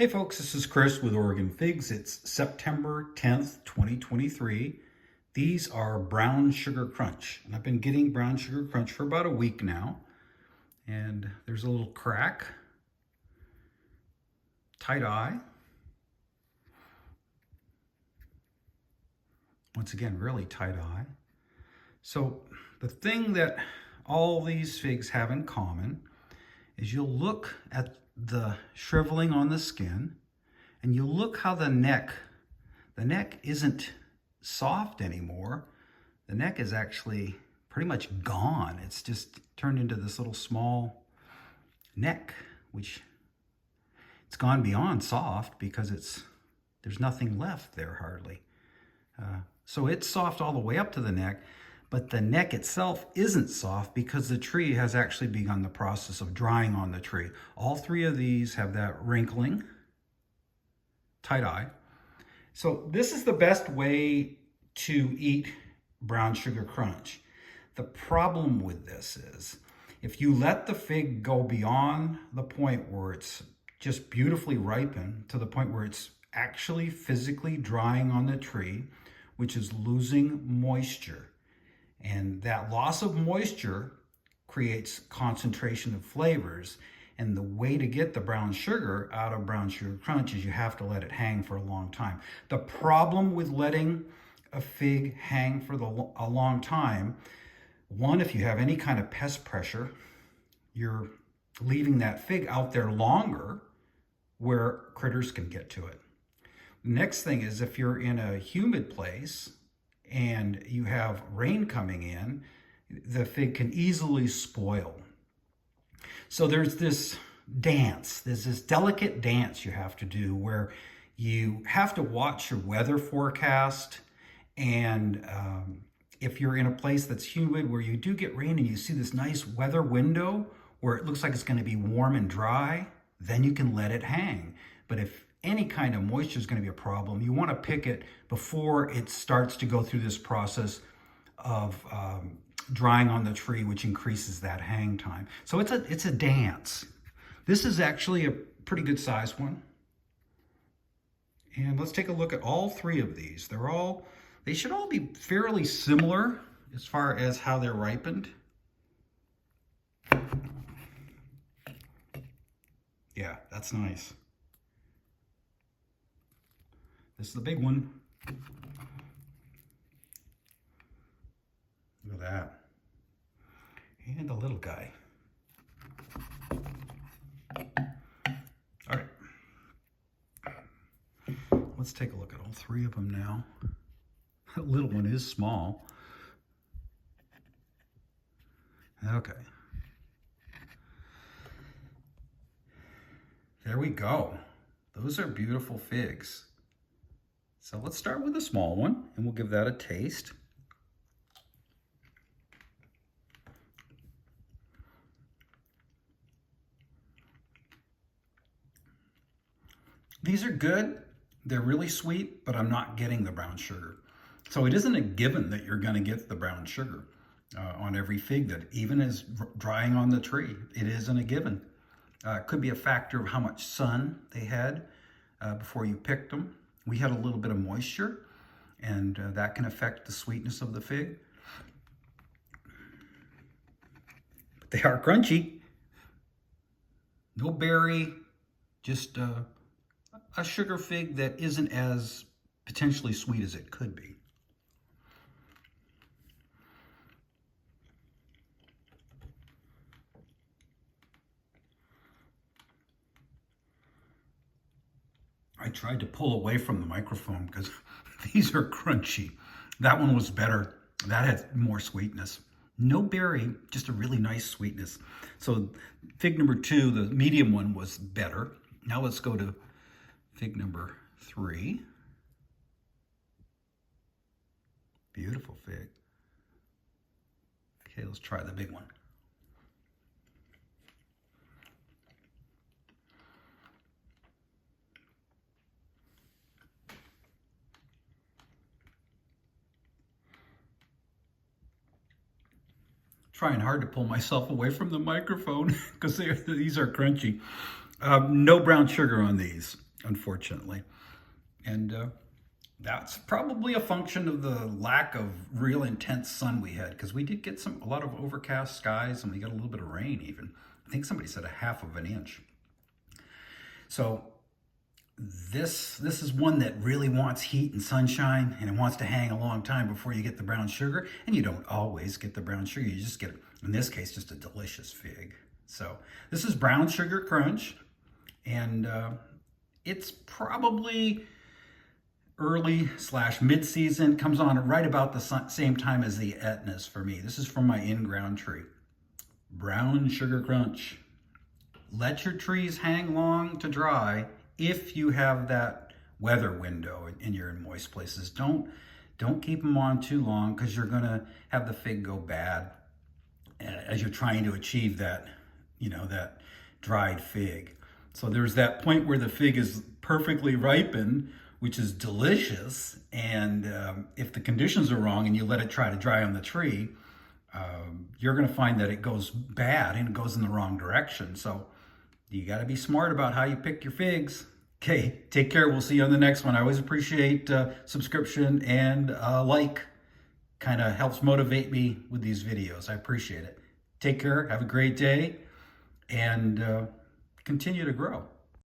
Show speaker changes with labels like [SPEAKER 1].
[SPEAKER 1] Hey folks, this is Chris with Oregon Figs. It's September 10th, 2023. These are Brown Sugar Crunch. And I've been getting Brown Sugar Crunch for about a week now. And there's a little crack. Tight eye. Once again, really tight eye. So the thing that all these figs have in common is you'll look at the shriveling on the skin and you look how the neck isn't soft anymore. The neck is actually pretty much gone. It's just turned into this little small neck, which it's gone beyond soft because there's nothing left there hardly. So it's soft all the way up to the neck, but the neck itself isn't soft because the tree has actually begun the process of drying on the tree. All three of these have that wrinkling, tight eye. So this is the best way to eat Brown Sugar Crunch. The problem with this is if you let the fig go beyond the point where it's just beautifully ripened to the point where it's actually physically drying on the tree, which is losing moisture. And that loss of moisture creates concentration of flavors. And the way to get the brown sugar out of Brown Sugar Crunch is you have to let it hang for a long time. The problem with letting a fig hang for a long time, one, if you have any kind of pest pressure, you're leaving that fig out there longer where critters can get to it. Next thing is if you're in a humid place and you have rain coming in, the fig can easily spoil. So there's this delicate dance you have to do where you have to watch your weather forecast. And if you're in a place that's humid where you do get rain and you see this nice weather window where it looks like it's going to be warm and dry, then you can let it hang. But if any kind of moisture is going to be a problem, you want to pick it before it starts to go through this process of drying on the tree, which increases that hang time. So it's a dance. This is actually a pretty good size one. And let's take a look at all three of these. They should all be fairly similar as far as how they're ripened. Yeah, that's nice. This is the big one. Look at that. And the little guy. All right. Let's take a look at all three of them now. That little one is small. Okay. There we go. Those are beautiful figs. So let's start with the small one and we'll give that a taste. These are good. They're really sweet, but I'm not getting the brown sugar. So it isn't a given that you're going to get the brown sugar on every fig that even is drying on the tree. It isn't a given. It could be a factor of how much sun they had before you picked them. We had a little bit of moisture, and that can affect the sweetness of the fig. But they are crunchy. No berry, just a sugar fig that isn't as potentially sweet as it could be. I tried to pull away from the microphone because these are crunchy. That one was better. That had more sweetness. No berry, just a really nice sweetness. So fig number 2, the medium one, was better. Now let's go to fig number 3. Beautiful fig. Okay, let's try the big one. Trying hard to pull myself away from the microphone because these are crunchy. No brown sugar on these. unfortunately. And that's probably a function of the lack of real intense sun we had, because we did get a lot of overcast skies, and we got a little bit of rain even. I think somebody said 1/2 inch. So this is one that really wants heat and sunshine, and it wants to hang a long time before you get the brown sugar. And you don't always get the brown sugar. You just get, in this case, just a delicious fig. So this is Brown Sugar Crunch, and it's probably early/mid-season. Comes on right about the same time as the Etnas for me. This is from my in-ground tree. Brown Sugar Crunch. Let your trees hang long to dry if you have that weather window and you're in moist places. Don't keep them on too long, because you're gonna have the fig go bad as you're trying to achieve that, that dried fig. So there's that point where the fig is perfectly ripened, which is delicious. And if the conditions are wrong and you let it try to dry on the tree, you're going to find that it goes bad and it goes in the wrong direction. So you got to be smart about how you pick your figs. Okay, take care. We'll see you on the next one. I always appreciate subscription and like. Kind of helps motivate me with these videos. I appreciate it. Take care. Have a great day, and continue to grow.